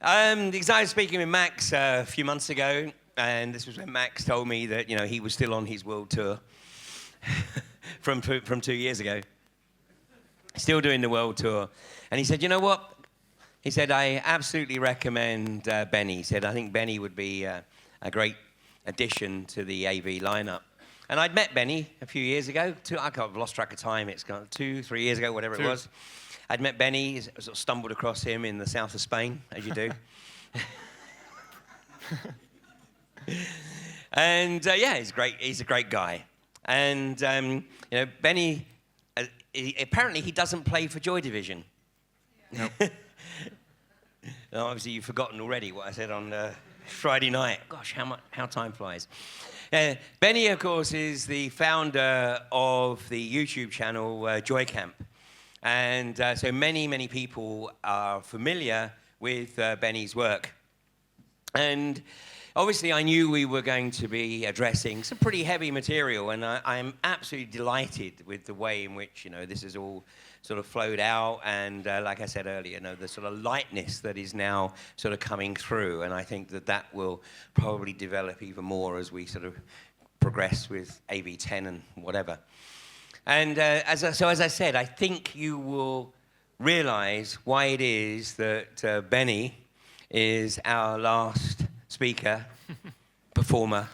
Because I was speaking with Max a few months ago, and this was when Max told me that he was still on his world tour from 2 years ago, still doing the world tour, and he said, "You know what?" He said, "I absolutely recommend Benny." He said, "I think Benny would be a great addition to the AV lineup." And I'd met Benny a few years ago. I've lost track of time. It's gone 2, 3 years ago, whatever it was. I'd met Benny, sort of stumbled across him in the south of Spain, as you do. And he's great. He's a great guy. And Benny, apparently he doesn't play for Joy Division. Nope. No, obviously you've forgotten already what I said on Friday night. Gosh, how time flies. Benny, of course, is the founder of the YouTube channel JoyCamp. And so many people are familiar with Benny's work. And obviously I knew we were going to be addressing some pretty heavy material, and I'm absolutely delighted with the way in which this is all sort of flowed out, and like I said earlier, the sort of lightness that is now sort of coming through, and I think that will probably develop even more as we sort of progress with AV10 and whatever. And as I said, I think you will realize why it is that Benny is our last speaker, performer,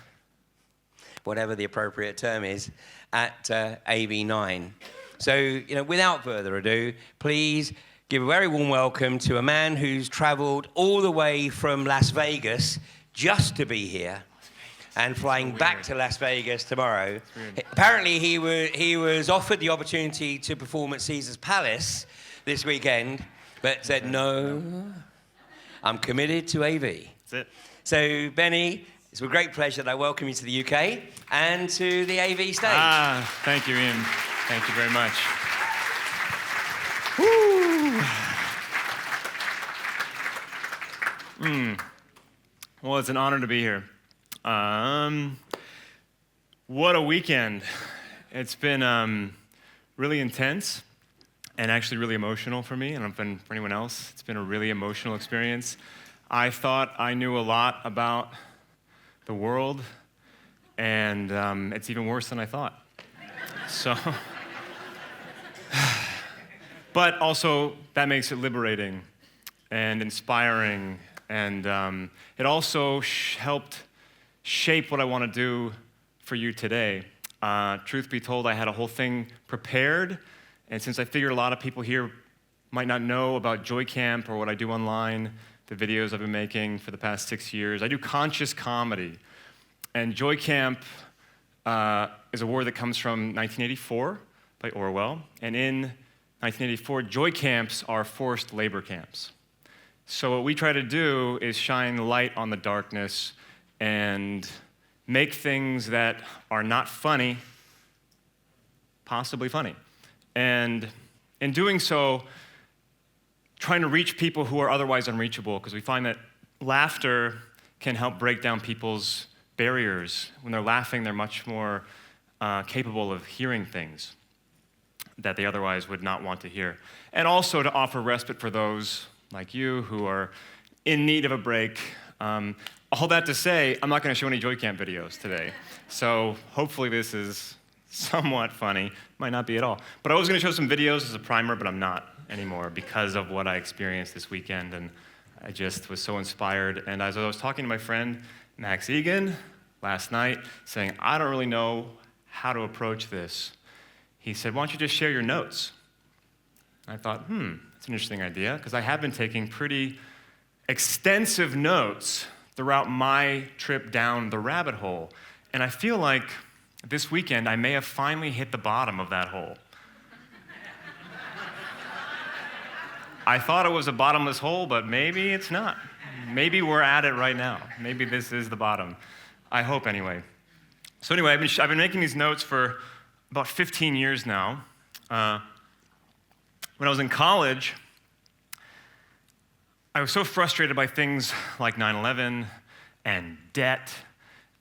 whatever the appropriate term is, at AV9. So, without further ado, please give a very warm welcome to a man who's traveled all the way from Las Vegas just to be here and flying back to Las Vegas tomorrow. Apparently, he was offered the opportunity to perform at Caesar's Palace this weekend, but said, no, I'm committed to AV. That's it. So, Benny, it's a great pleasure that I welcome you to the UK and to the AV stage. Thank you, Ian. Thank you very much. Woo! Well, it's an honor to be here. What a weekend. It's been really intense and actually really emotional for me, and for anyone else, it's been a really emotional experience. I thought I knew a lot about the world, and it's even worse than I thought. So, but also that makes it liberating and inspiring, and it also helped shape what I want to do for you today. Truth be told, I had a whole thing prepared, and since I figured a lot of people here might not know about JoyCamp or what I do online, the videos I've been making for the past 6 years, I do conscious comedy. And JoyCamp is a word that comes from 1984 by Orwell. And in 1984, Joy camps are forced labor camps. So what we try to do is shine light on the darkness and make things that are not funny, possibly funny. And in doing so, trying to reach people who are otherwise unreachable, because we find that laughter can help break down people's barriers. When they're laughing, they're much more capable of hearing things that they otherwise would not want to hear. And also to offer respite for those like you who are in need of a break. All that to say, I'm not going to show any JoyCamp videos today. So hopefully this is somewhat funny. Might not be at all. But I was going to show some videos as a primer, but I'm not anymore because of what I experienced this weekend. And I just was so inspired. And as I was talking to my friend, Max Egan, last night, saying, I don't really know how to approach this. He said, why don't you just share your notes? I thought, that's an interesting idea, because I have been taking pretty extensive notes throughout my trip down the rabbit hole. And I feel like this weekend I may have finally hit the bottom of that hole. I thought it was a bottomless hole, but maybe it's not. Maybe we're at it right now. Maybe this is the bottom. I hope anyway. So anyway, I've been making these notes for about 15 years now. When I was in college, I was so frustrated by things like 9/11 and debt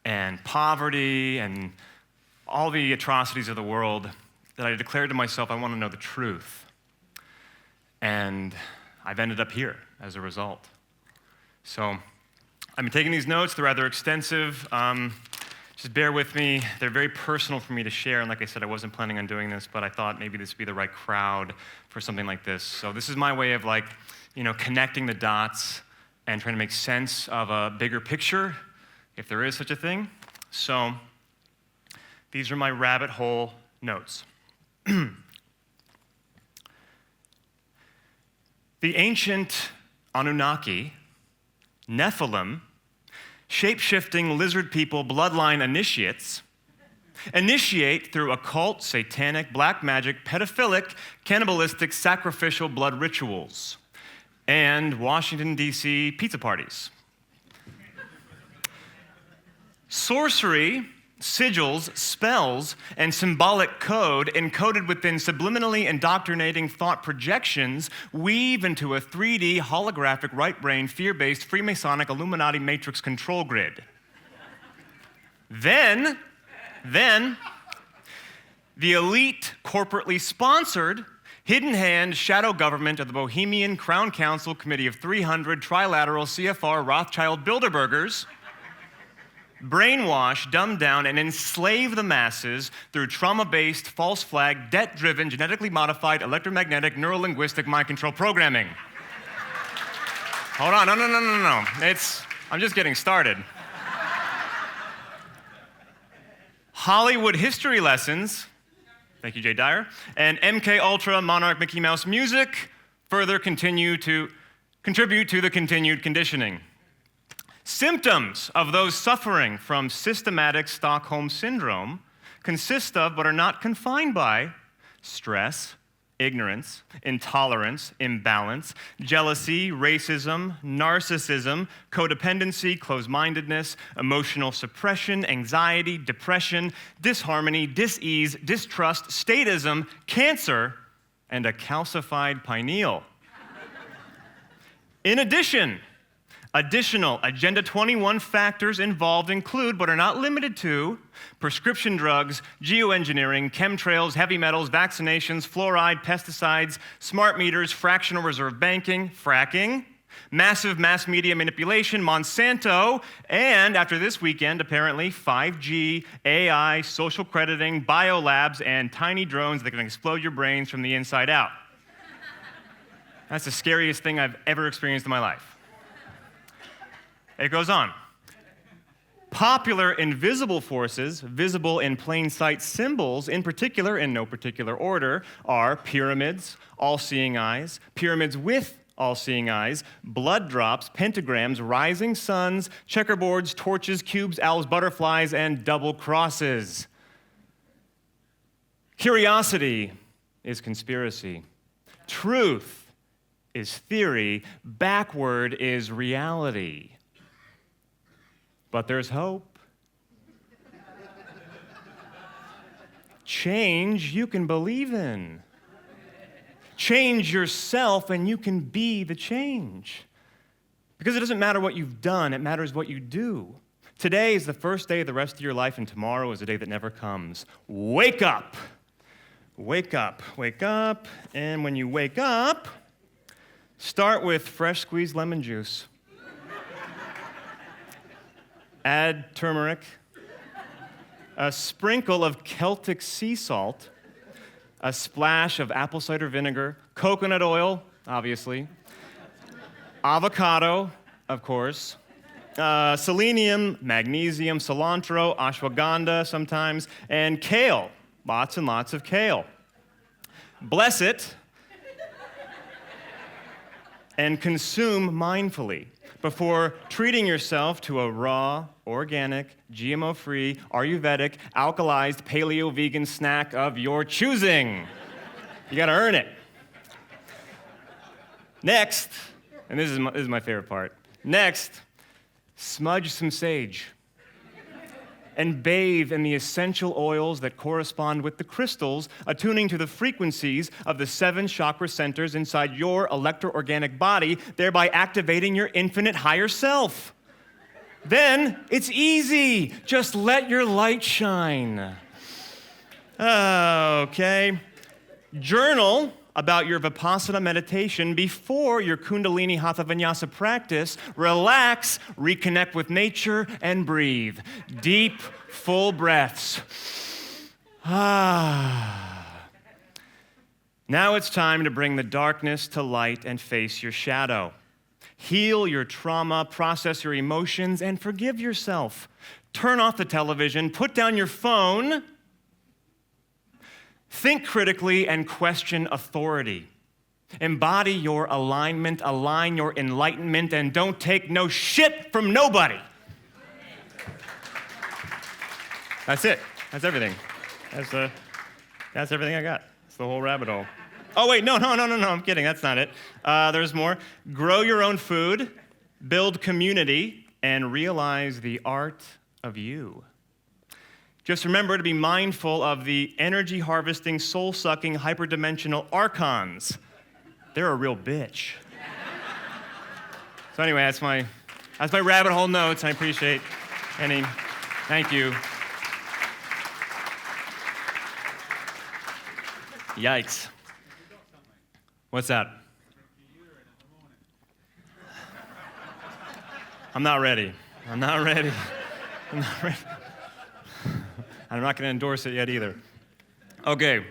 and poverty and all the atrocities of the world that I declared to myself, I want to know the truth. And I've ended up here as a result. So I've been taking these notes. They're rather extensive. Just bear with me. They're very personal for me to share, and like I said, I wasn't planning on doing this, but I thought maybe this would be the right crowd for something like this. So this is my way of connecting the dots and trying to make sense of a bigger picture, if there is such a thing. So these are my rabbit hole notes. The ancient Anunnaki, Nephilim, shape-shifting lizard people bloodline initiates initiate through occult, satanic, black magic, pedophilic, cannibalistic, sacrificial blood rituals and Washington, D.C. pizza parties. Sorcery, sigils, spells, and symbolic code encoded within subliminally indoctrinating thought projections weave into a 3D holographic right-brain, fear-based Freemasonic Illuminati matrix control grid. Then, the elite, corporately sponsored, hidden hand shadow government of the Bohemian Crown Council Committee of 300 Trilateral CFR Rothschild Bilderbergers brainwash, dumb down, and enslave the masses through trauma-based, false flag, debt-driven, genetically modified, electromagnetic, neurolinguistic mind control programming. Hold on, no. I'm just getting started. Hollywood history lessons, thank you, Jay Dyer, and MK Ultra Monarch Mickey Mouse music further contribute to the continued conditioning. Symptoms of those suffering from systematic Stockholm Syndrome consist of, but are not confined by, stress, ignorance, intolerance, imbalance, jealousy, racism, narcissism, codependency, closed-mindedness, emotional suppression, anxiety, depression, disharmony, dis-ease, distrust, statism, cancer, and a calcified pineal. In addition, additional Agenda 21 factors involved include, but are not limited to, prescription drugs, geoengineering, chemtrails, heavy metals, vaccinations, fluoride, pesticides, smart meters, fractional reserve banking, fracking, massive mass media manipulation, Monsanto, and after this weekend, apparently, 5G, AI, social crediting, biolabs, and tiny drones that can explode your brains from the inside out. That's the scariest thing I've ever experienced in my life. It goes on. Popular invisible forces, visible in plain sight symbols, in particular, in no particular order, are pyramids, all-seeing eyes, pyramids with all-seeing eyes, blood drops, pentagrams, rising suns, checkerboards, torches, cubes, owls, butterflies, and double crosses. Curiosity is conspiracy. Truth is theory. Backward is reality. But there's hope. Change you can believe in. Change yourself and you can be the change. Because it doesn't matter what you've done, it matters what you do. Today is the first day of the rest of your life, and tomorrow is a day that never comes. Wake up. Wake up. Wake up. And when you wake up, start with fresh squeezed lemon juice. Add turmeric, a sprinkle of Celtic sea salt, a splash of apple cider vinegar, coconut oil, obviously, avocado, of course, selenium, magnesium, cilantro, ashwagandha sometimes, and kale, lots and lots of kale. Bless it and consume mindfully before treating yourself to a raw, organic, GMO-free, Ayurvedic, alkalized, paleo-vegan snack of your choosing. You gotta earn it. Next, and this is my favorite part. Next, smudge some sage and bathe in the essential oils that correspond with the crystals, attuning to the frequencies of the 7 chakra centers inside your electro-organic body, thereby activating your infinite higher self. Then it's easy. Just let your light shine. Okay. Journal about your Vipassana meditation before your Kundalini Hatha Vinyasa practice. Relax, reconnect with nature, and breathe. Deep, full breaths. Now it's time to bring the darkness to light and face your shadow. Heal your trauma, process your emotions, and forgive yourself. Turn off the television, put down your phone, think critically, and question authority. Embody your alignment, align your enlightenment, and don't take no shit from nobody. That's it. That's everything. That's everything I got. It's the whole rabbit hole. Oh, wait, no, I'm kidding. That's not it. There's more. Grow your own food, build community, and realize the art of you. Just remember to be mindful of the energy-harvesting, soul-sucking, hyperdimensional archons. They're a real bitch. So anyway, that's my rabbit hole notes. I appreciate any. Thank you. Yikes. What's that? I'm not ready. I'm not ready. I'm not going to endorse it yet either. Okay,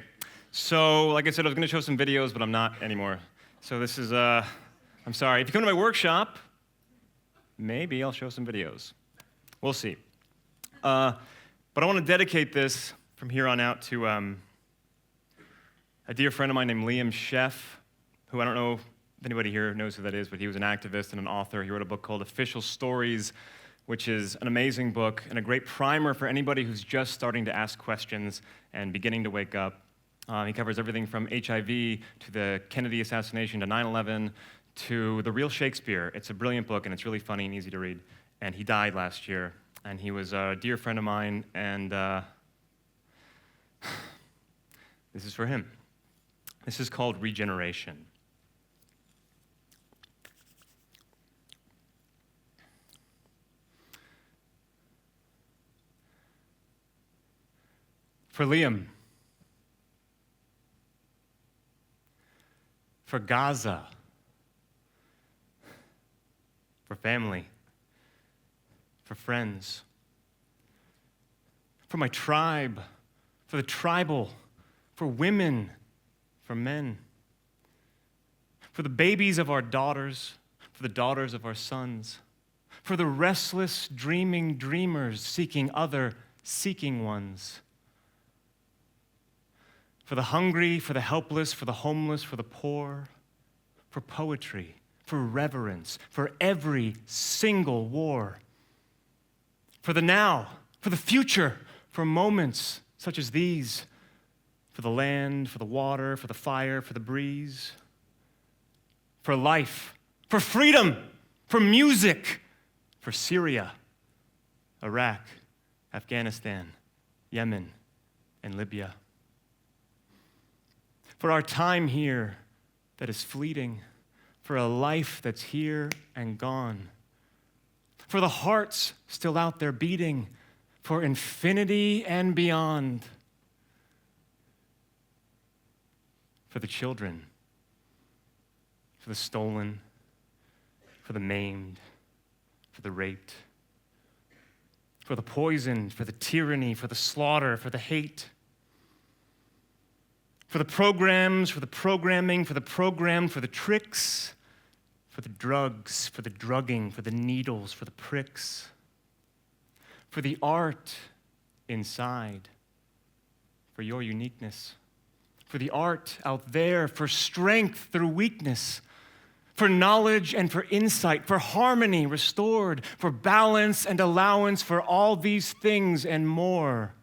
so like I said, I was going to show some videos, but I'm not anymore. So this is, I'm sorry. If you come to my workshop, maybe I'll show some videos. We'll see. But I want to dedicate this from here on out to a dear friend of mine named Liam Sheff, who I don't know if anybody here knows who that is, but he was an activist and an author. He wrote a book called Official Stories, which is an amazing book and a great primer for anybody who's just starting to ask questions and beginning to wake up. He covers everything from HIV to the Kennedy assassination to 9/11 to the real Shakespeare. It's a brilliant book, and it's really funny and easy to read. And he died last year, and he was a dear friend of mine, and this is for him. This is called Regeneration. For Liam, for Gaza, for family, for friends, for my tribe, for the tribal, for women, for men, for the babies of our daughters, for the daughters of our sons, for the restless, dreaming dreamers seeking other seeking ones, for the hungry, for the helpless, for the homeless, for the poor, for poetry, for reverence, for every single war, for the now, for the future, for moments such as these, for the land, for the water, for the fire, for the breeze, for life, for freedom, for music, for Syria, Iraq, Afghanistan, Yemen, and Libya. For our time here that is fleeting, for a life that's here and gone, for the hearts still out there beating, for infinity and beyond, for the children, for the stolen, for the maimed, for the raped, for the poisoned, for the tyranny, for the slaughter, for the hate, for the programs, for the programming, for the programmed, for the tricks, for the drugs, for the drugging, for the needles, for the pricks, for the art inside, for your uniqueness, for the art out there, for strength through weakness, for knowledge and for insight, for harmony restored, for balance and allowance, for all these things and more.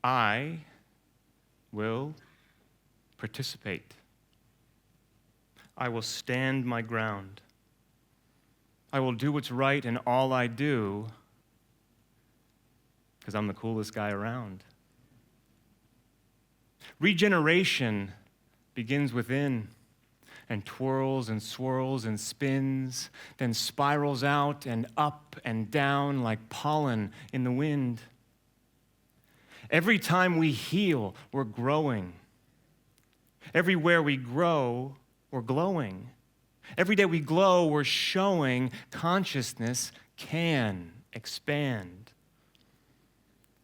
I will participate. I will stand my ground. I will do what's right in all I do because I'm the coolest guy around. Regeneration begins within and twirls and swirls and spins, then spirals out and up and down like pollen in the wind. Every time we heal, we're growing. Everywhere we grow, we're glowing. Every day we glow, we're showing consciousness can expand.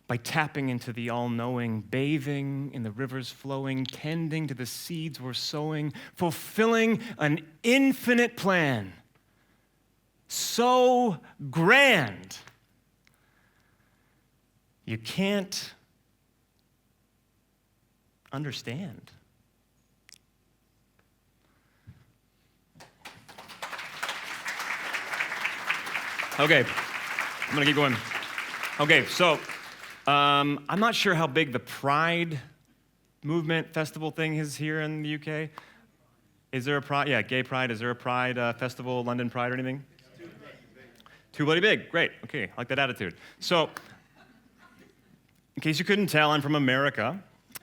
By tapping into the all-knowing, bathing in the rivers flowing, tending to the seeds we're sowing, fulfilling an infinite plan. So grand, you can't understand. Okay, I'm gonna keep going. Okay, so I'm not sure how big the Pride movement festival thing is here in the UK. Is there a Pride? Yeah, Gay Pride. Is there a Pride festival, London Pride or anything? Too bloody big. Great. Okay, I like that attitude. So, in case you couldn't tell, I'm from America,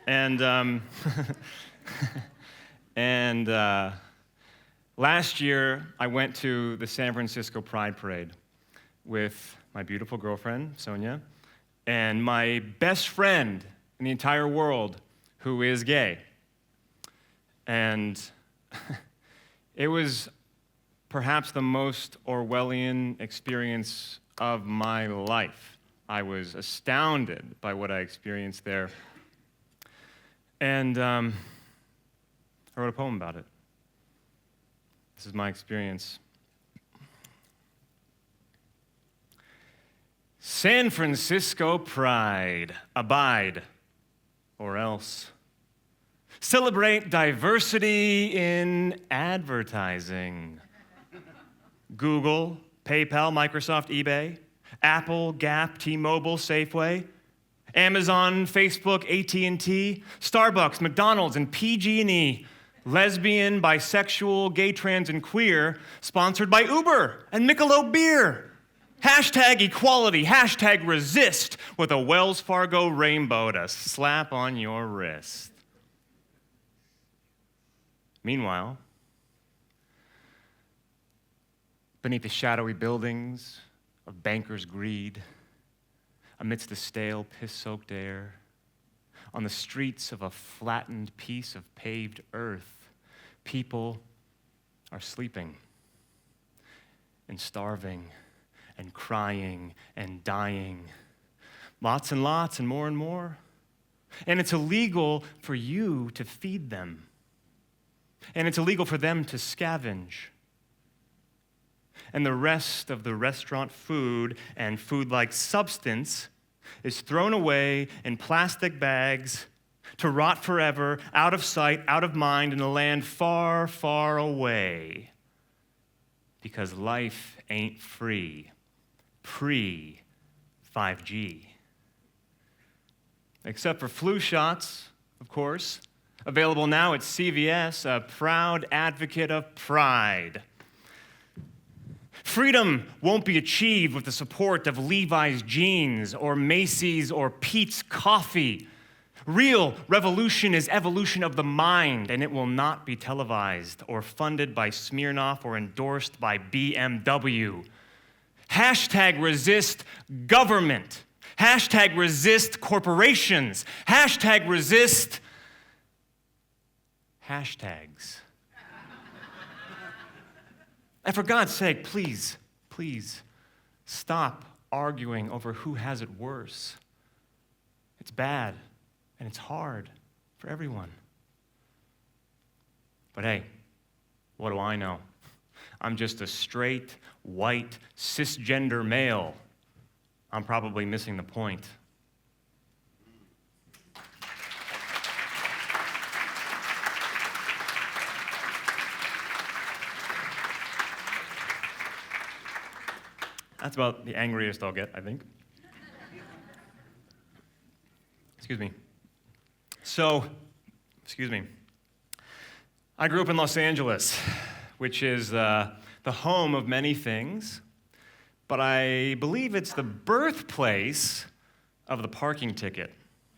and last year I went to the San Francisco Pride Parade with my beautiful girlfriend, Sonia, and my best friend in the entire world who is gay. And it was perhaps the most Orwellian experience of my life. I was astounded by what I experienced there. And I wrote a poem about it. This is my experience. San Francisco Pride, abide, or else. Celebrate diversity in advertising. Google, PayPal, Microsoft, eBay, Apple, Gap, T-Mobile, Safeway, Amazon, Facebook, AT&T, Starbucks, McDonald's, and PG&E. Lesbian, bisexual, gay, trans, and queer, sponsored by Uber and Michelob Beer. Hashtag equality, hashtag resist, with a Wells Fargo rainbow to slap on your wrist. Meanwhile, beneath the shadowy buildings of bankers' greed, amidst the stale, piss-soaked air, on the streets of a flattened piece of paved earth, people are sleeping and starving and crying and dying. Lots and lots and more. And it's illegal for you to feed them. And it's illegal for them to scavenge. And the rest of the restaurant food and food-like substance is thrown away in plastic bags to rot forever, out of sight, out of mind, in a land far, far away. Because life ain't free. Pre-5G. Except for flu shots, of course, available now at CVS, a proud advocate of pride. Freedom won't be achieved with the support of Levi's jeans or Macy's or Pete's coffee. Real revolution is evolution of the mind, and it will not be televised or funded by Smirnoff or endorsed by BMW. Hashtag resist government. Hashtag resist corporations. Hashtag resist hashtags. And for God's sake, please stop arguing over who has it worse. It's bad and it's hard for everyone. But hey, what do I know? I'm just a straight, white, cisgender male. I'm probably missing the point. That's about the angriest I'll get, I think. Excuse me. I grew up in Los Angeles, which is the home of many things, but I believe it's the birthplace of the parking ticket.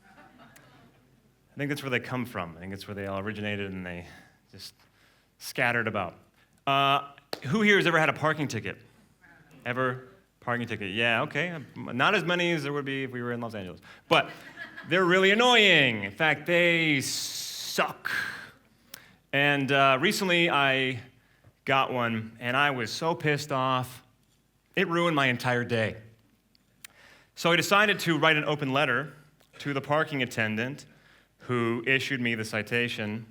I think that's where they come from. I think it's where they all originated and they just scattered about. Who here has ever had a parking ticket? Ever Parking ticket, yeah, okay. Not as many as there would be if we were in Los Angeles. But they're really annoying. In fact, they suck. And recently I got one, and I was so pissed off, it ruined my entire day. So I decided to write an open letter to the parking attendant who issued me the citation,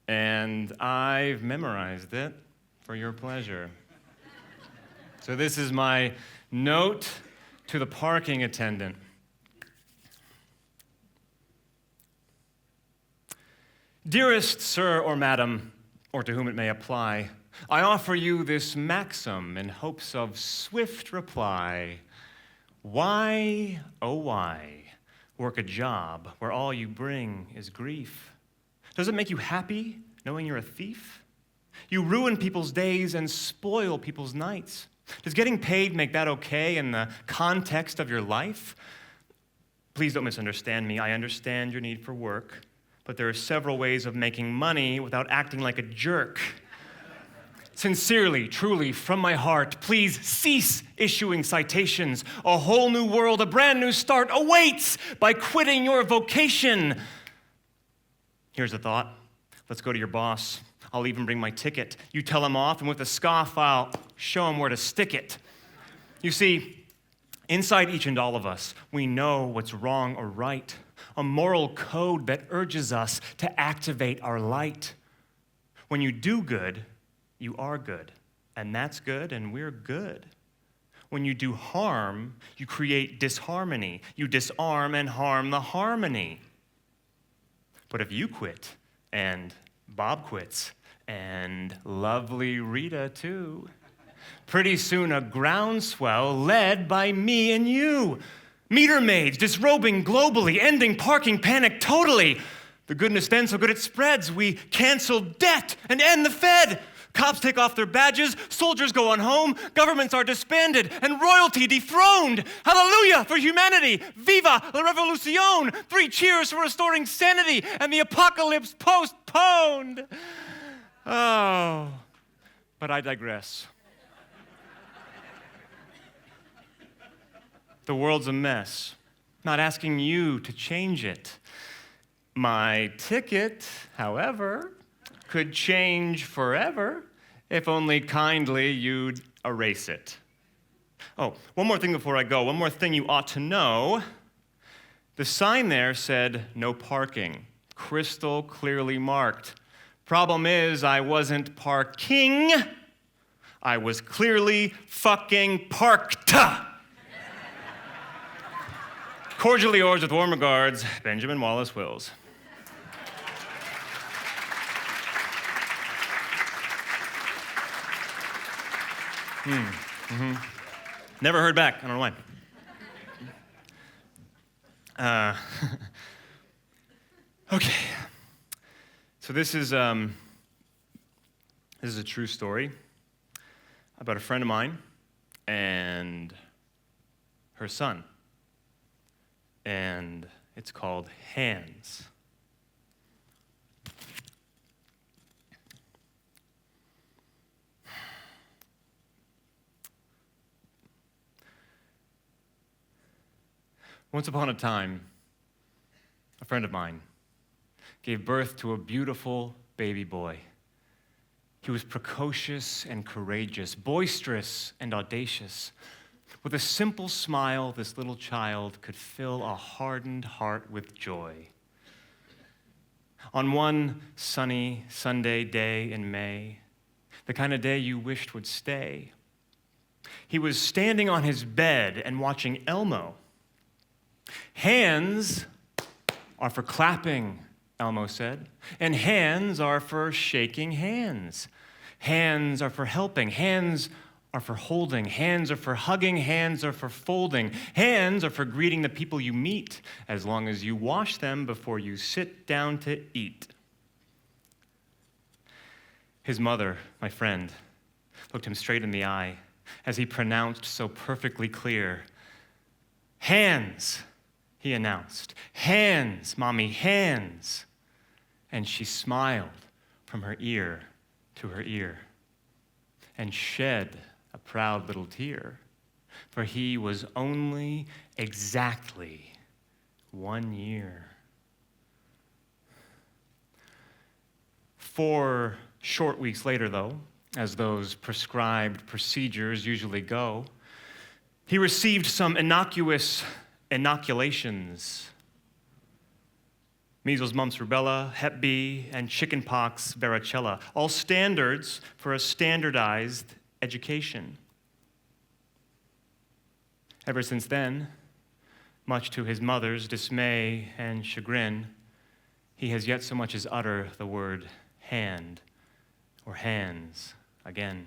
and I've memorized it for your pleasure. So this is my note to the parking attendant. Dearest sir or madam, or to whom it may apply, I offer you this maxim in hopes of swift reply. Why, oh why, work a job where all you bring is grief? Does it make you happy knowing you're a thief? You ruin people's days and spoil people's nights. Does getting paid make that okay in the context of your life? Please don't misunderstand me. I understand your need for work, but there are several ways of making money without acting like a jerk. Sincerely, truly, from my heart, please cease issuing citations. A whole new world, a brand new start awaits by quitting your vocation. Here's a thought. Let's go to your boss. I'll even bring my ticket. You tell him off, and with a scoff, I'll show him where to stick it. You see, inside each and all of us, we know what's wrong or right, a moral code that urges us to activate our light. When you do good, you are good, and that's good, and we're good. When you do harm, you create disharmony. You disarm and harm the harmony. But if you quit, and Bob quits, and lovely Rita too, pretty soon a groundswell led by me and you. Meter maids disrobing globally, ending parking panic totally. The goodness then so good it spreads. We cancel debt and end the Fed. Cops take off their badges, soldiers go on home, governments are disbanded, and royalty dethroned. Hallelujah for humanity! Viva la revolucion! 3 cheers for restoring sanity, and the apocalypse postponed. Oh, but I digress. The world's a mess. Not asking you to change it. My ticket, however, could change forever if only kindly you'd erase it. Oh, one more thing before I go. One more thing you ought to know. The sign there said no parking, crystal clearly marked. Problem is, I wasn't parking. I was clearly fucking parked. Cordially yours with warm regards, Benjamin Wallace Wills. Never heard back. I don't know why. Okay. So this is a true story about a friend of mine and her son. And it's called Hands. Once upon a time, a friend of mine gave birth to a beautiful baby boy. He was precocious and courageous, boisterous and audacious. With a simple smile, this little child could fill a hardened heart with joy. On one sunny Sunday day in May, the kind of day you wished would stay, he was standing on his bed and watching Elmo. Hands are for clapping, Elmo said, and hands are for shaking hands. Hands are for helping. Hands are for holding. Hands are for hugging. Hands are for folding. Hands are for greeting the people you meet, as long as you wash them before you sit down to eat. His mother, my friend, looked him straight in the eye as he pronounced so perfectly clear, "Hands," he announced. "Hands, Mommy, hands." And she smiled from her ear to her ear and shed a proud little tear. for he was only exactly 1 year. 4 short weeks later, though, as those prescribed procedures usually go, he received some innocuous inoculations. Measles, mumps, rubella, Hep B, and chickenpox, varicella, all standards for a standardized education. Ever since then, much to his mother's dismay and chagrin, he has yet so much as uttered the word hand or hands again.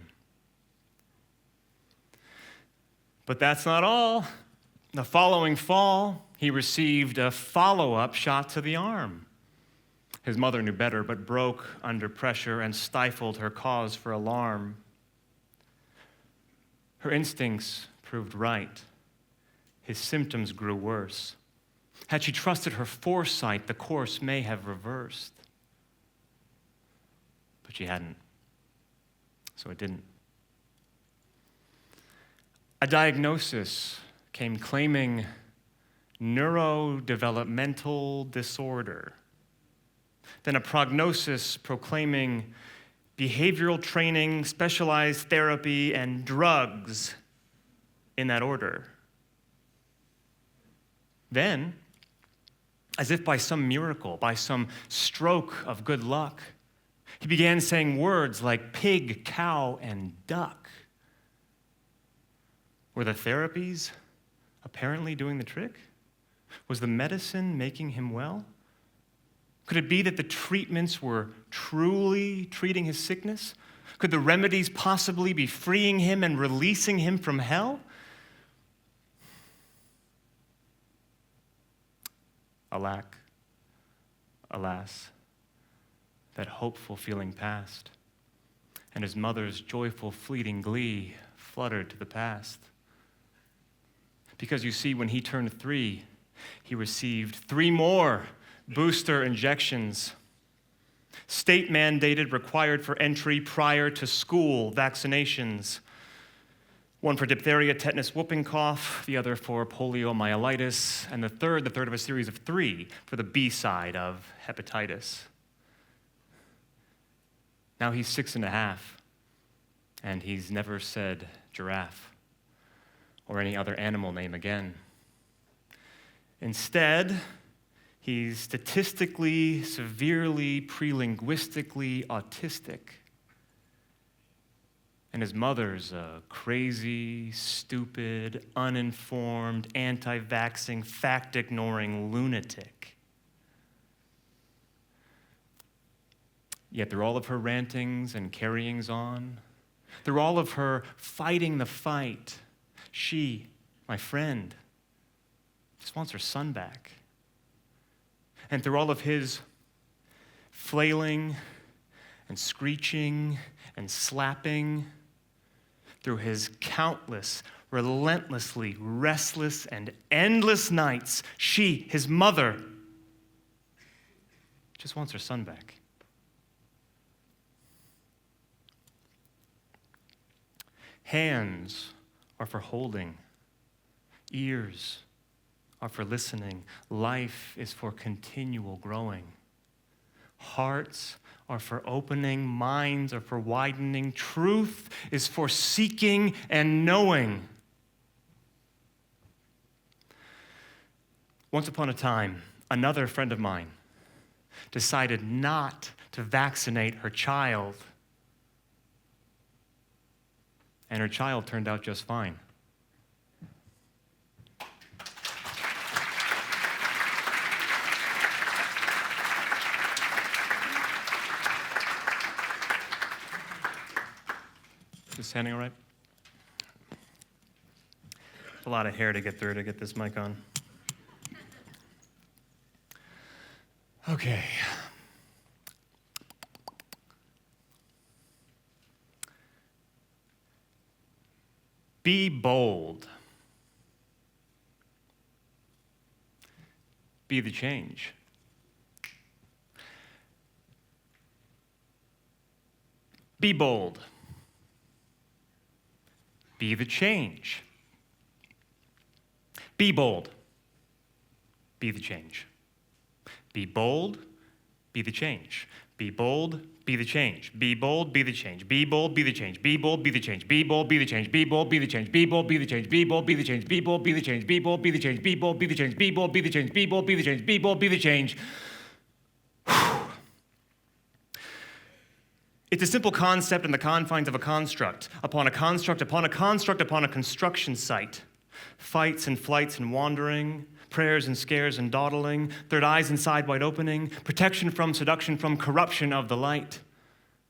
But that's not all. The following fall, he received a follow-up shot to the arm. His mother knew better, but broke under pressure and stifled her cause for alarm. Her instincts proved right. His symptoms grew worse. Had she trusted her foresight, the course may have reversed. But she hadn't, so it didn't. A diagnosis came claiming neurodevelopmental disorder. Then a prognosis proclaiming behavioral training, specialized therapy, and drugs in that order. Then, as if by some miracle, by some stroke of good luck, he began saying words like pig, cow, and duck. Were the therapies apparently doing the trick? Was the medicine making him well? Could it be that the treatments were truly treating his sickness? Could the remedies possibly be freeing him and releasing him from hell? Alack, alas, that hopeful feeling passed, and his mother's joyful fleeting glee fluttered to the past. Because you see, when he turned 3, he received 3 more booster injections, state-mandated, required for entry prior to school vaccinations. One for diphtheria, tetanus, whooping cough, the other for poliomyelitis, and the third of a series of 3 for the B side of hepatitis. Now he's 6.5, and he's never said giraffe or any other animal name again. Instead, he's statistically, severely, prelinguistically autistic. And his mother's a crazy, stupid, uninformed, anti-vaxxing, fact-ignoring lunatic. Yet through all of her rantings and carryings on, through all of her fighting the fight, she, my friend, just wants her son back. And through all of his flailing and screeching and slapping, through his countless, relentlessly restless and endless nights, she, his mother, just wants her son back. Hands are for holding. Ears are for listening. Life is for continual growing. Hearts are for opening. Minds are for widening. Truth is for seeking and knowing. Once upon a time, another friend of mine decided not to vaccinate her child. And her child turned out just fine. Is this standing all right? It's a lot of hair to get through to get this mic on. Okay. Be bold. Be the change. Be bold. Be the change. Be bold. Be the change. Be bold. Be the change. Be bold. Be the change. Be bold. Be the change. Be bold. Be the change. Be bold. Be the change. Be bold. Be the change. Be bold. Be the change. Be bold. Be the change. Be bold. Be the change. Be bold. Be the change. Be bold. Be the change. Be bold. Be the change. Be bold. Be the change. Be bold. Be the change. Be bold. Be the change. It's a simple concept in the confines of a construct, upon a construct, upon a construct, upon a construction site. Fights and flights and wandering, prayers and scares and dawdling, third eyes inside wide opening, protection from seduction, from corruption of the light.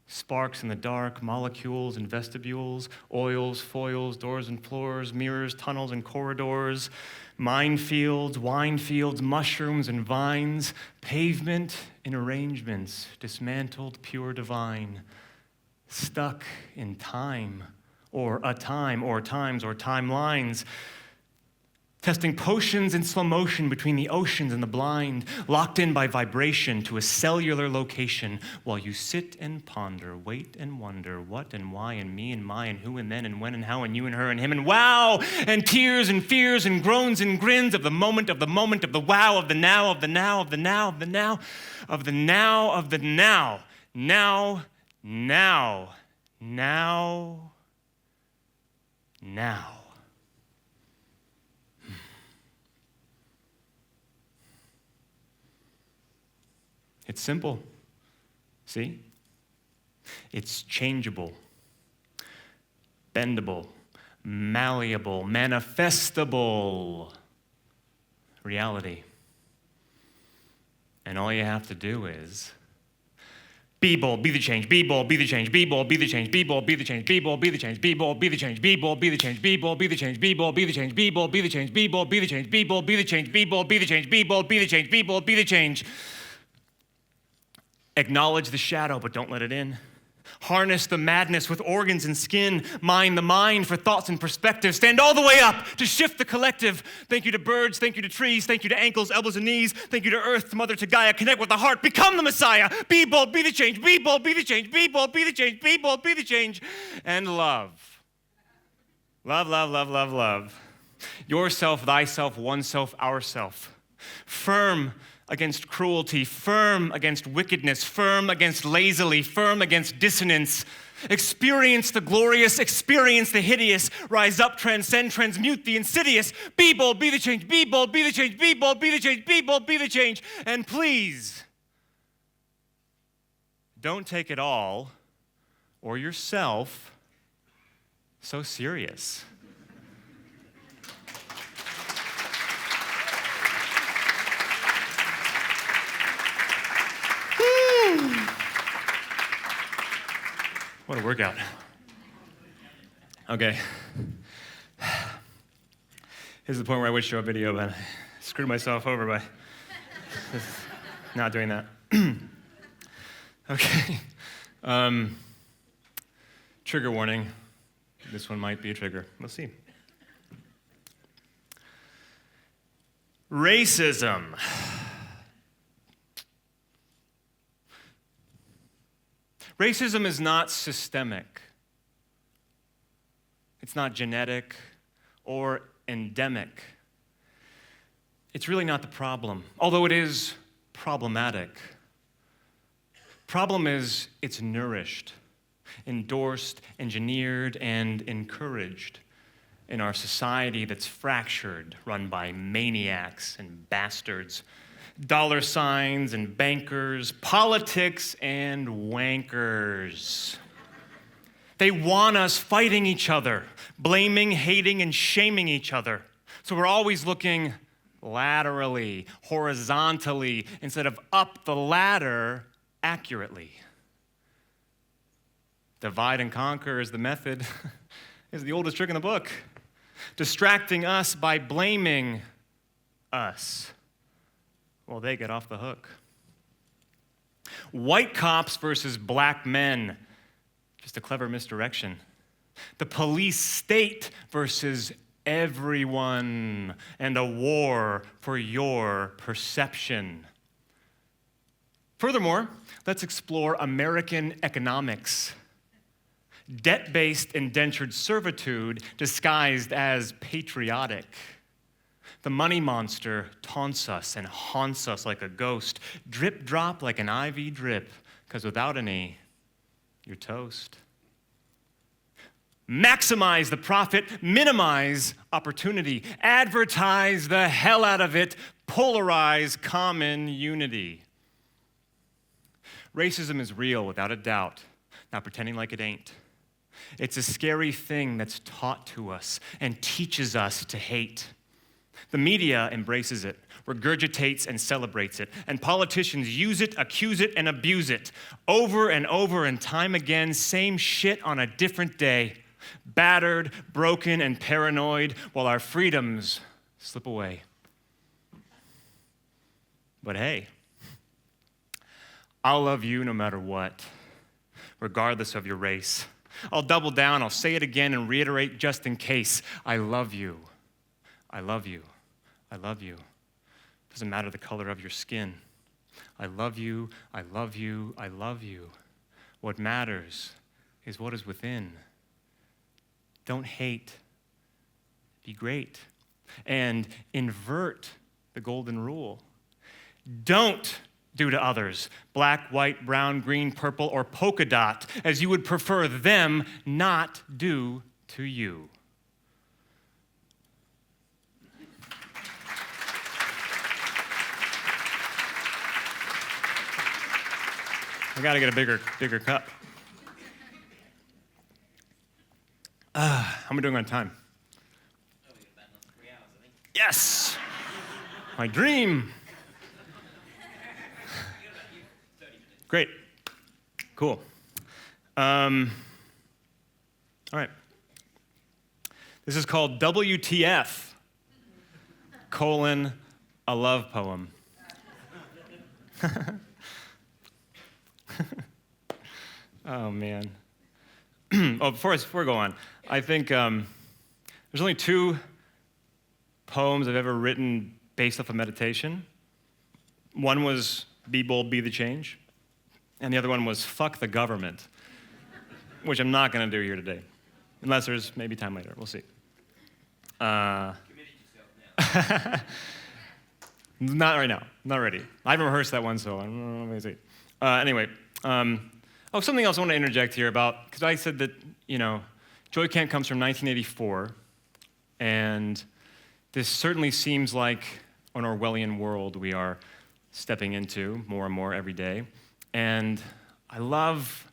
Sparks in the dark, molecules and vestibules, oils, foils, doors and floors, mirrors, tunnels and corridors, minefields, wine fields, mushrooms and vines, pavement in arrangements, dismantled, pure divine, stuck in time, or a time, or times, or timelines, testing potions in slow motion between the oceans and the blind, locked in by vibration to a cellular location, while you sit and ponder, wait and wonder, what and why and me and my and who and then and when and how and you and her and him and wow, and tears and fears and groans and grins of the moment, of the moment, of the wow, of the now, of the now, of the now, of the now, of the now, of the now, now, now, now, now. It's simple. See? It's changeable, bendable, malleable, manifestable reality. And all you have to do is be bold, be the change, be bold, be the change, be bold, be the change, be bold, be the change, be bold, be the change, be bold, be the change, be bold, be the change, be bold, be the change, be bold, be the change, be bold, be the change, be bold, be the change, be bold, be the change, be bold, be the change, be bold, be the change, be bold, be the change. Acknowledge the shadow, but don't let it in. Harness the madness with organs and skin. Mine the mind for thoughts and perspectives. Stand all the way up to shift the collective. Thank you to birds, thank you to trees, thank you to ankles, elbows, and knees. Thank you to earth, to mother, to Gaia. Connect with the heart, become the Messiah. Be bold, be the change, be bold, be the change, be bold, be the change, be bold, be the change. And love. Love, love, love, love, love. Yourself, thyself, oneself, ourself. Firm against cruelty, firm against wickedness, firm against lazily, firm against dissonance. Experience the glorious, experience the hideous. Rise up, transcend, transmute the insidious. Be bold, be the change, be bold, be the change, be bold, be the change, be bold, be the change. And please, don't take it all or yourself so serious. What a workout. Okay. Here's the point where I would show a video, but I screwed myself over by not doing that. Okay. Trigger warning. This one might be a trigger. Let's see. Racism. Racism is not systemic. It's not genetic or endemic. It's really not the problem, although it is problematic. Problem is it's nourished, endorsed, engineered, and encouraged in our society that's fractured, run by maniacs and bastards, dollar signs and bankers, politics and wankers. They want us fighting each other, blaming, hating, and shaming each other. So we're always looking laterally, horizontally, instead of up the ladder accurately. Divide and conquer is the method, is the oldest trick in the book. Distracting us by blaming us. Well, they get off the hook. White cops versus black men. Just a clever misdirection. The police state versus everyone, and a war for your perception. Furthermore, let's explore American economics. Debt-based indentured servitude disguised as patriotic. The money monster taunts us and haunts us like a ghost. Drip drop like an IV drip, because without any, you're toast. Maximize the profit, minimize opportunity. Advertise the hell out of it, polarize common unity. Racism is real, without a doubt, not pretending like it ain't. It's a scary thing that's taught to us and teaches us to hate. The media embraces it, regurgitates and celebrates it, and politicians use it, accuse it, and abuse it. Over and over and time again, same shit on a different day. Battered, broken, and paranoid, while our freedoms slip away. But hey, I'll love you no matter what, regardless of your race. I'll double down, I'll say it again and reiterate just in case. I love you. I love you. I love you. Doesn't matter the color of your skin. I love you. I love you. I love you. What matters is what is within. Don't hate. Be great. And invert the golden rule. Don't do to others black, white, brown, green, purple, or polka dot as you would prefer them not do to you. I gotta get a bigger cup. How am I doing on time? Oh, we got about another 3 hours, I think. Yes! My dream. Great. Cool. All right. This is called WTF, a love poem. Oh, man. Before I go on, I think there's only 2 poems I've ever written based off of meditation. One was Be Bold, Be the Change. And the other one was Fuck the Government, which I'm not going to do here today, unless there's maybe time later. We'll see. Committed yourself now. Not right now. Not ready. I haven't rehearsed that one, so I don't know. Let me see. Anyway. Something else I want to interject here about, because I said that, JoyCamp comes from 1984, and this certainly seems like an Orwellian world we are stepping into more and more every day. And I love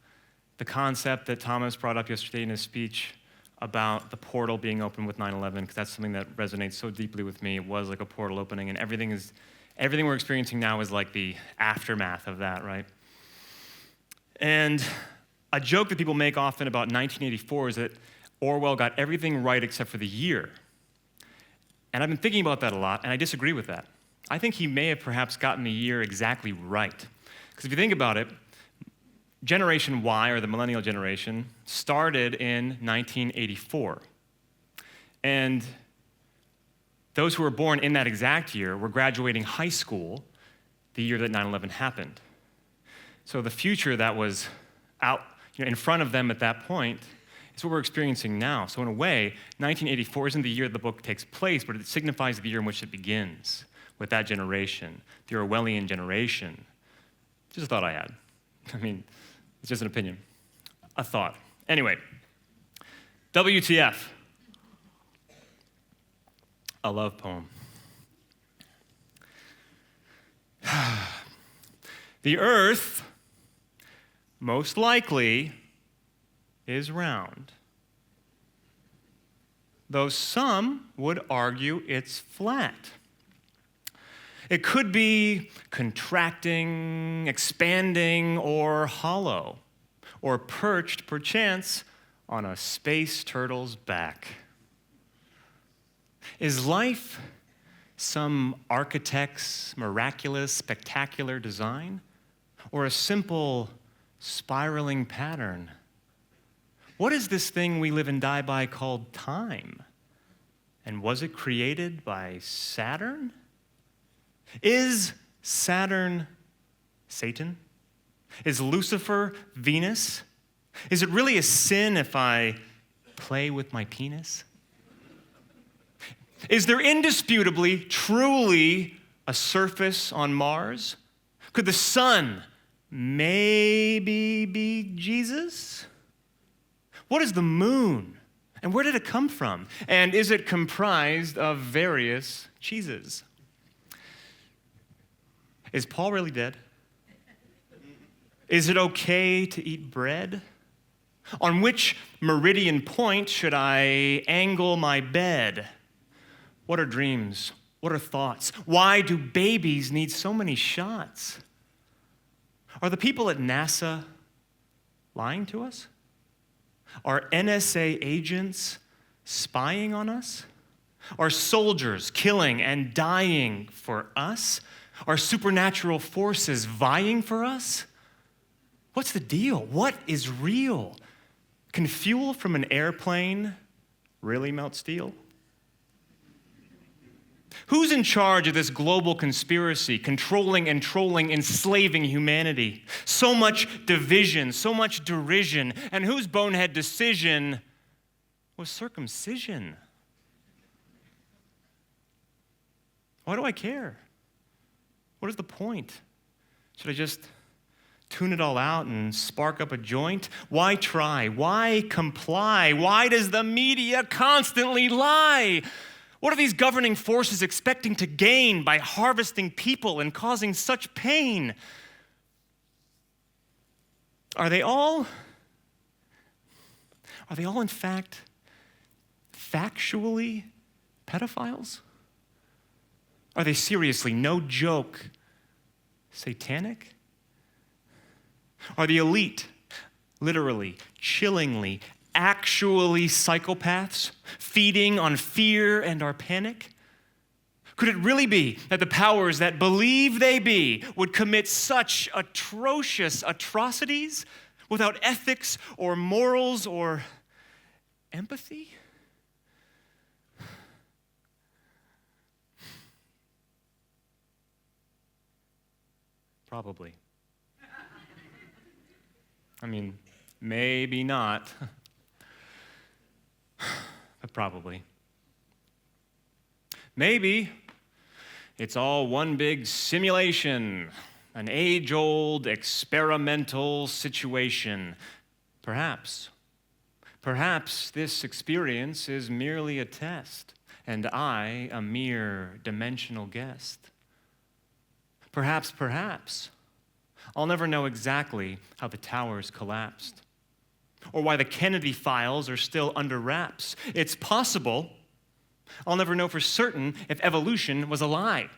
the concept that Thomas brought up yesterday in his speech about the portal being open with 9/11, because that's something that resonates so deeply with me. It was like a portal opening, and everything we're experiencing now is like the aftermath of that, right? And a joke that people make often about 1984 is that Orwell got everything right except for the year. And I've been thinking about that a lot, and I disagree with that. I think he may have perhaps gotten the year exactly right. Because if you think about it, Generation Y, or the millennial generation, started in 1984. And those who were born in that exact year were graduating high school the year that 9/11 happened. So the future that was out in front of them at that point is what we're experiencing now. So in a way, 1984 isn't the year the book takes place, but it signifies the year in which it begins with that generation, the Orwellian generation. Just a thought I had. I mean, it's just an opinion. A thought. Anyway, WTF, a love poem. The earth, most likely, is round, though some would argue it's flat. It could be contracting, expanding, or hollow, or perched, perchance, on a space turtle's back. Is life some architect's miraculous, spectacular design, or a simple, spiraling pattern? What is this thing we live and die by called time? And was it created by Saturn? Is Saturn Satan? Is Lucifer Venus? Is it really a sin if I play with my penis? Is there indisputably, truly a surface on Mars? Could the sun maybe be Jesus? What is the moon? And where did it come from? And is it comprised of various cheeses? Is Paul really dead? Is it okay to eat bread? On which meridian point should I angle my bed? What are dreams? What are thoughts? Why do babies need so many shots? Are the people at NASA lying to us? Are NSA agents spying on us? Are soldiers killing and dying for us? Are supernatural forces vying for us? What's the deal? What is real? Can fuel from an airplane really melt steel? Who's in charge of this global conspiracy, controlling and trolling, enslaving humanity? So much division, so much derision, and whose bonehead decision was circumcision? Why do I care? What is the point? Should I just tune it all out and spark up a joint? Why try? Why comply? Why does the media constantly lie? What are these governing forces expecting to gain by harvesting people and causing such pain? Are they all in fact factually pedophiles? Are they seriously, no joke, satanic? Are the elite literally, chillingly, actually psychopaths, feeding on fear and our panic? Could it really be that the powers that believe they be would commit such atrocious atrocities without ethics or morals or empathy? Probably. I mean, maybe not, but probably. Maybe it's all one big simulation, an age-old experimental situation. Perhaps this experience is merely a test, and I a mere dimensional guest. Perhaps, I'll never know exactly how the towers collapsed, or why the Kennedy files are still under wraps. It's possible I'll never know for certain if evolution was a lie,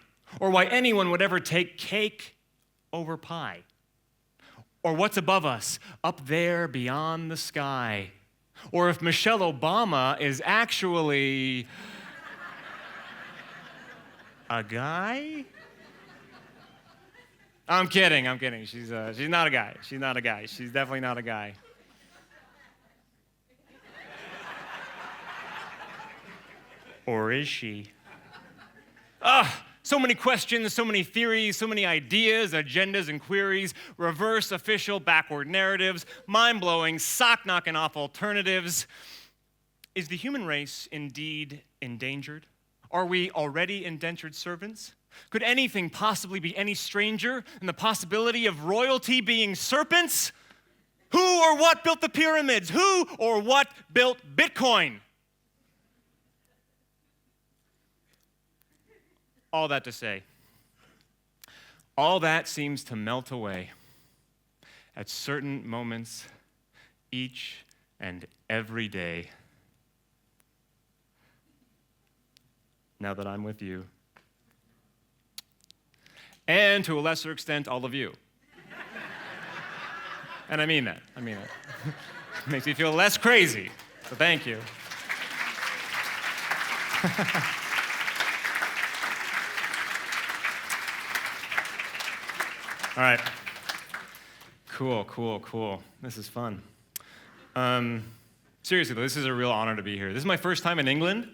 or why anyone would ever take cake over pie, or what's above us, up there beyond the sky, or if Michelle Obama is actually a guy. I'm kidding. She's not a guy. She's definitely not a guy. Or is she? So many questions, so many theories, so many ideas, agendas, and queries, reverse official backward narratives, mind-blowing, sock-knocking off alternatives. Is the human race indeed endangered? Are we already indentured servants? Could anything possibly be any stranger than the possibility of royalty being serpents? Who or what built the pyramids? Who or what built Bitcoin? All that to say, all that seems to melt away at certain moments each and every day. Now that I'm with you. And to a lesser extent, all of you. And I mean that. It makes me feel less crazy, so thank you. All right. Cool. This is fun. Seriously, though, this is a real honor to be here. This is my first time in England.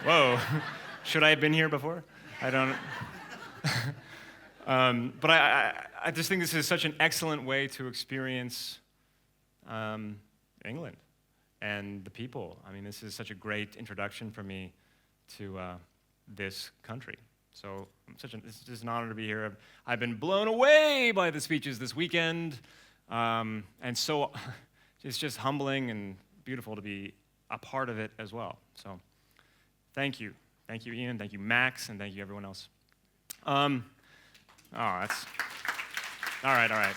Whoa. Should I have been here before? I don't. But I just think this is such an excellent way to experience England and the people. I mean, this is such a great introduction for me to this country. So it's just an honor to be here. I've been blown away by the speeches this weekend, and so it's just humbling and beautiful to be a part of it as well. So thank you. Thank you, Ian. Thank you, Max, and thank you, everyone else. That's... All right.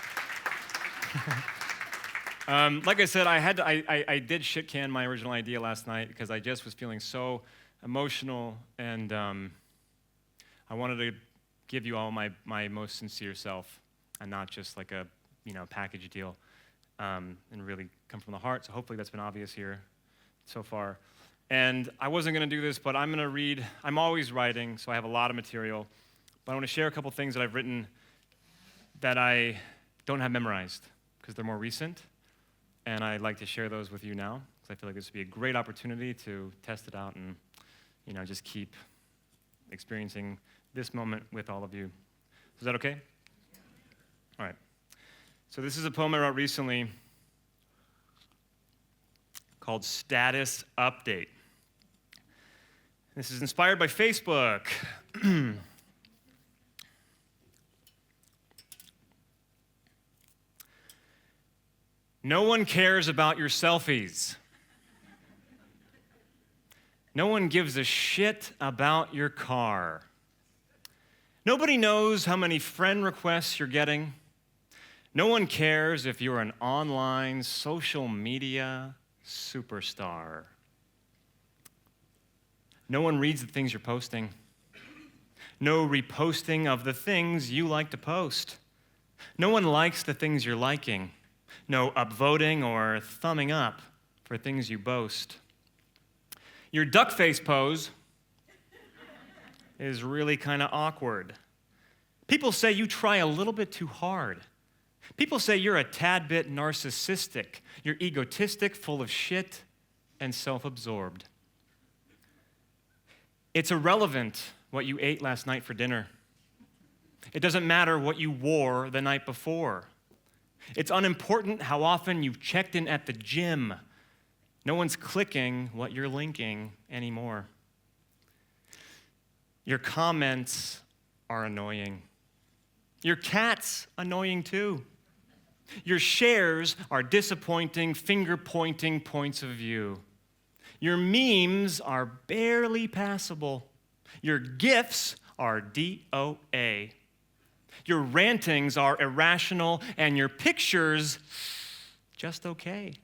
Like I said, I did shit can my original idea last night because I just was feeling so emotional, and I wanted to give you all my most sincere self, and not just like a package deal, and really come from the heart. So hopefully that's been obvious here so far. And I wasn't going to do this, but I'm going to read. I'm always writing, so I have a lot of material. But I want to share a couple things that I've written that I don't have memorized because they're more recent. And I'd like to share those with you now because I feel like this would be a great opportunity to test it out and just keep experiencing this moment with all of you. Is that okay? All right. So this is a poem I wrote recently called Status Update. This is inspired by Facebook. No one cares about your selfies. No one gives a shit about your car. Nobody knows how many friend requests you're getting. No one cares if you're an online social media superstar. No one reads the things you're posting. No reposting of the things you like to post. No one likes the things you're liking. No upvoting or thumbing up for things you boast. Your duck face pose is really kind of awkward. People say you try a little bit too hard. People say you're a tad bit narcissistic. You're egotistic, full of shit, and self-absorbed. It's irrelevant what you ate last night for dinner. It doesn't matter what you wore the night before. It's unimportant how often you've checked in at the gym. No one's clicking what you're linking anymore. Your comments are annoying. Your cat's annoying too. Your shares are disappointing, finger-pointing points of view. Your memes are barely passable. Your GIFs are DOA. Your rantings are irrational, and your pictures just okay.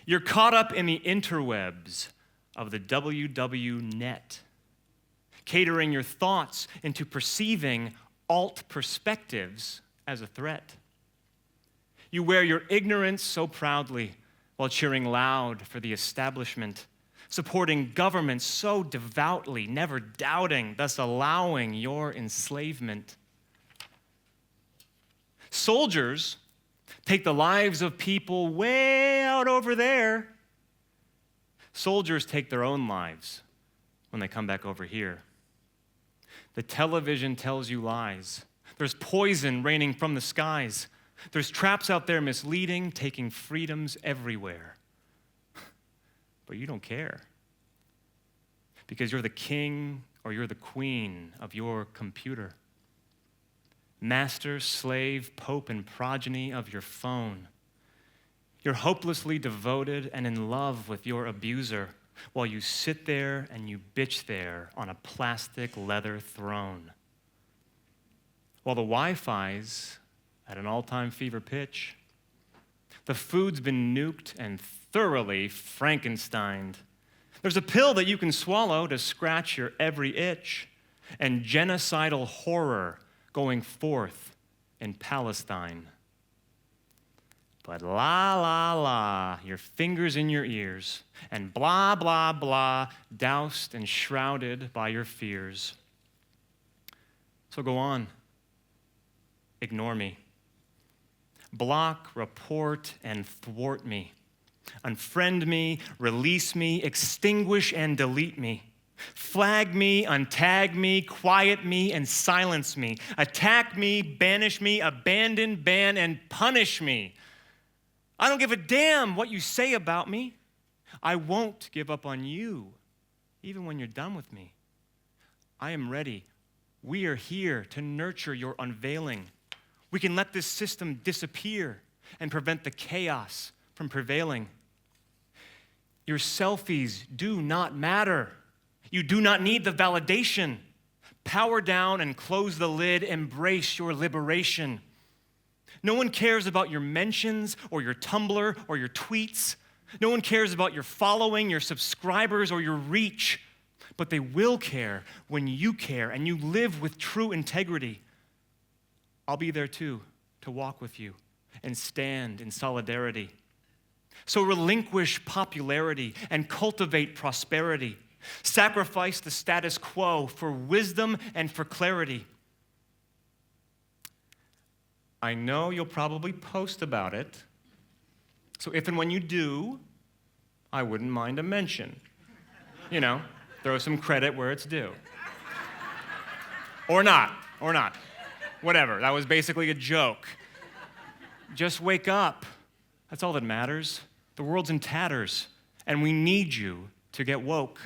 You're caught up in the interwebs of the WWNet, catering your thoughts into perceiving alt perspectives as a threat. You wear your ignorance so proudly while cheering loud for the establishment, supporting government so devoutly, never doubting, thus allowing your enslavement. Soldiers take the lives of people way out over there. Soldiers take their own lives when they come back over here. The television tells you lies. There's poison raining from the skies. There's traps out there misleading, taking freedoms everywhere. But you don't care. Because you're the king or you're the queen of your computer. Master, slave, pope, and progeny of your phone. You're hopelessly devoted and in love with your abuser while you sit there and you bitch there on a plastic leather throne. While the Wi-Fi's at an all-time fever pitch, the food's been nuked and thoroughly Frankensteined. There's a pill that you can swallow to scratch your every itch, and genocidal horror going forth in Palestine. But la, la, la, your fingers in your ears, and blah, blah, blah, doused and shrouded by your fears. So go on. Ignore me. Block, report, and thwart me. Unfriend me, release me, extinguish and delete me. Flag me, untag me, quiet me, and silence me. Attack me, banish me, abandon, ban, and punish me. I don't give a damn what you say about me. I won't give up on you, even when you're done with me. I am ready. We are here to nurture your unveiling. We can let this system disappear and prevent the chaos from prevailing. Your selfies do not matter. You do not need the validation. Power down and close the lid. Embrace your liberation. No one cares about your mentions or your Tumblr or your tweets. No one cares about your following, your subscribers, or your reach. But they will care when you care and you live with true integrity. I'll be there too, to walk with you and stand in solidarity. So relinquish popularity and cultivate prosperity. Sacrifice the status quo for wisdom and for clarity. I know you'll probably post about it, so if and when you do, I wouldn't mind a mention. You know, throw some credit where it's due. Or not. Whatever, that was basically a joke. Just wake up. That's all that matters. The world's in tatters, and we need you to get woke.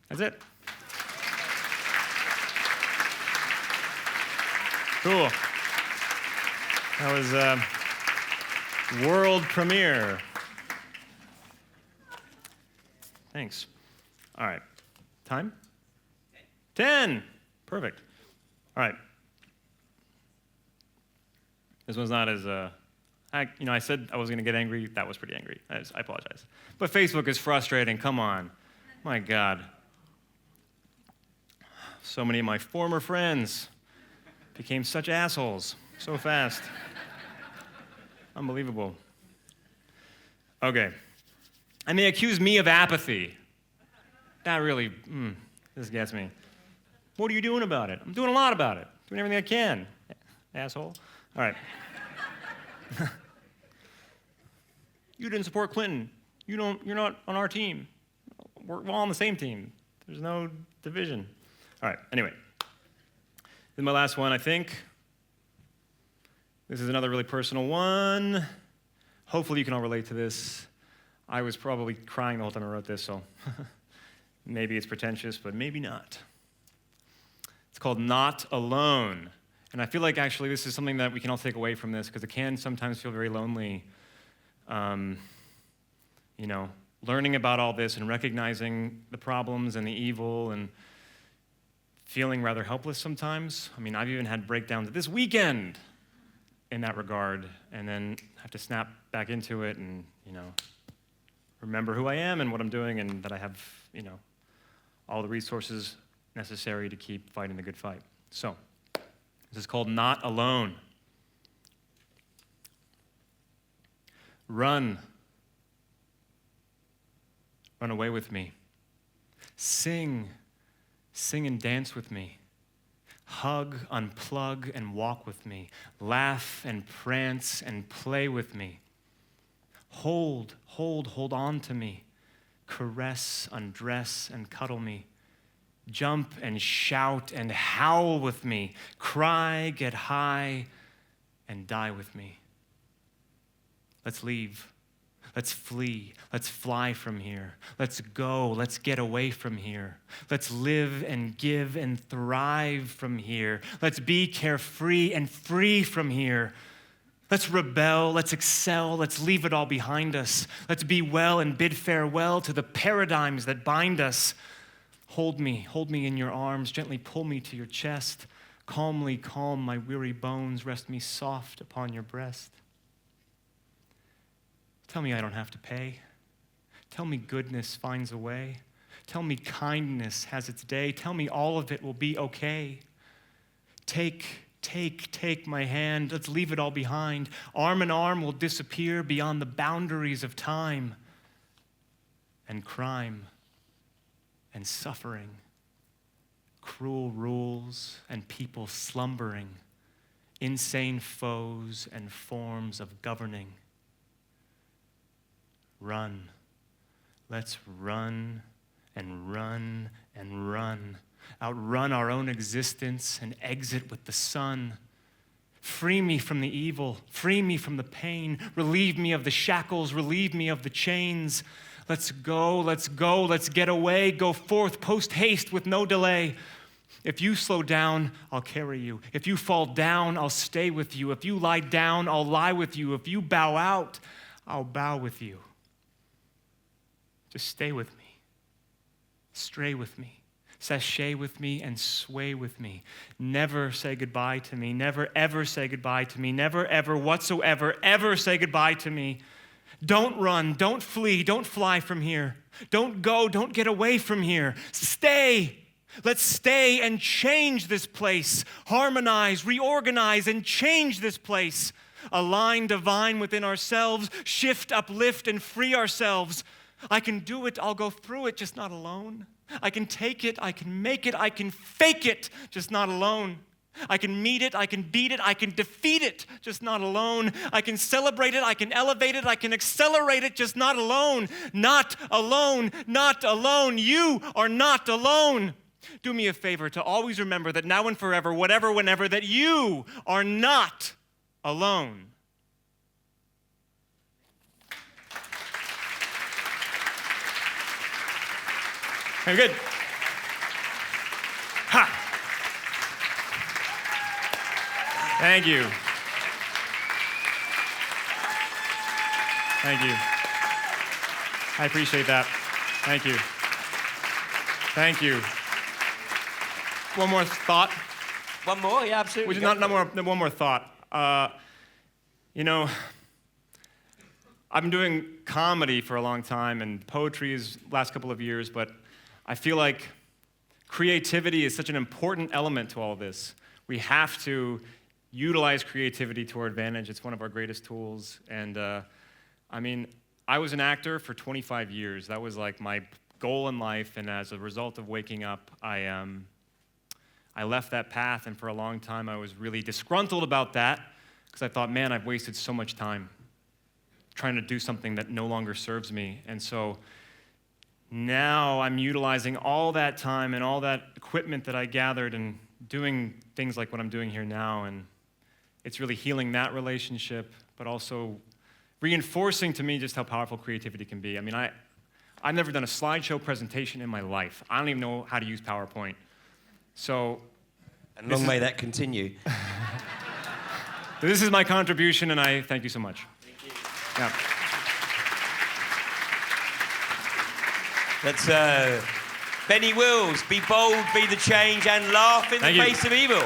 That's it. Cool. That was world premiere. Thanks. All right. Time? 10. Perfect. All right. This one's not as, I said I was going to get angry. That was pretty angry. I apologize. But Facebook is frustrating. Come on. My God. So many of my former friends became such assholes so fast. Unbelievable. Okay. And they accuse me of apathy. That really, this gets me. What are you doing about it? I'm doing a lot about it. Doing everything I can. Asshole. All right. You didn't support Clinton. You're not on our team. We're all on the same team. There's no division. All right, anyway. This is my last one, I think. This is another really personal one. Hopefully you can all relate to this. I was probably crying the whole time I wrote this, so maybe it's pretentious, but maybe not. It's called Not Alone. And I feel like actually this is something that we can all take away from this because it can sometimes feel very lonely. Learning about all this and recognizing the problems and the evil and feeling rather helpless sometimes. I mean, I've even had breakdowns this weekend in that regard and then have to snap back into it and, remember who I am and what I'm doing and that I have, all the resources necessary to keep fighting the good fight. So, this is called Not Alone. Run. Run away with me. Sing and dance with me. Hug, unplug, and walk with me. Laugh and prance and play with me. Hold on to me. Caress, undress, and cuddle me. Jump and shout and howl with me. Cry, get high, and die with me. Let's leave. Let's flee. Let's fly from here. Let's go. Let's get away from here. Let's live and give and thrive from here. Let's be carefree and free from here. Let's rebel. Let's excel. Let's leave it all behind us. Let's be well and bid farewell to the paradigms that bind us. Hold me in your arms. Gently pull me to your chest. Calmly calm my weary bones. Rest me soft upon your breast. Tell me I don't have to pay. Tell me goodness finds a way. Tell me kindness has its day. Tell me all of it will be okay. Take my hand. Let's leave it all behind. Arm in arm will disappear beyond the boundaries of time and crime and suffering, cruel rules and people slumbering, insane foes and forms of governing. Run. Let's run and run and run. Outrun our own existence and exit with the sun. Free me from the evil. Free me from the pain. Relieve me of the shackles. Relieve me of the chains. Let's go, let's go, let's get away. Go forth post-haste with no delay. If you slow down, I'll carry you. If you fall down, I'll stay with you. If you lie down, I'll lie with you. If you bow out, I'll bow with you. Just stay with me. Stray with me. Sashay with me and sway with me. Never say goodbye to me. Never, ever say goodbye to me. Never, ever, whatsoever, ever say goodbye to me. Don't run. Don't flee. Don't fly from here. Don't go. Don't get away from here. Stay. Let's stay and change this place. Harmonize, reorganize, and change this place. Align divine within ourselves. Shift, uplift, and free ourselves. I can do it. I'll go through it, just not alone. I can take it, I can make it, I can fake it, just not alone. I can meet it, I can beat it, I can defeat it, just not alone. I can celebrate it, I can elevate it, I can accelerate it, just not alone. Not alone, not alone. You are not alone. Do me a favor to always remember that now and forever, whatever, whenever, that you are not alone. Very good. Ha! Thank you. Thank you. I appreciate that. Thank you. Thank you. One more thought? One more? Yeah, absolutely. One more thought. I've been doing comedy for a long time, and poetry is the last couple of years, but I feel like creativity is such an important element to all of this. We have to utilize creativity to our advantage. It's one of our greatest tools. And I was an actor for 25 years. That was like my goal in life. And as a result of waking up, I left that path. And for a long time, I was really disgruntled about that because I thought, man, I've wasted so much time trying to do something that no longer serves me. And so now I'm utilizing all that time and all that equipment that I gathered and doing things like what I'm doing here now. And it's really healing that relationship, but also reinforcing to me just how powerful creativity can be. I mean, I've never done a slideshow presentation in my life. I don't even know how to use PowerPoint. So, and long may that continue. This is my contribution, and I thank you so much. Thank you. Yeah. That's Benny Wills. Be bold, be the change, and laugh in the face of evil.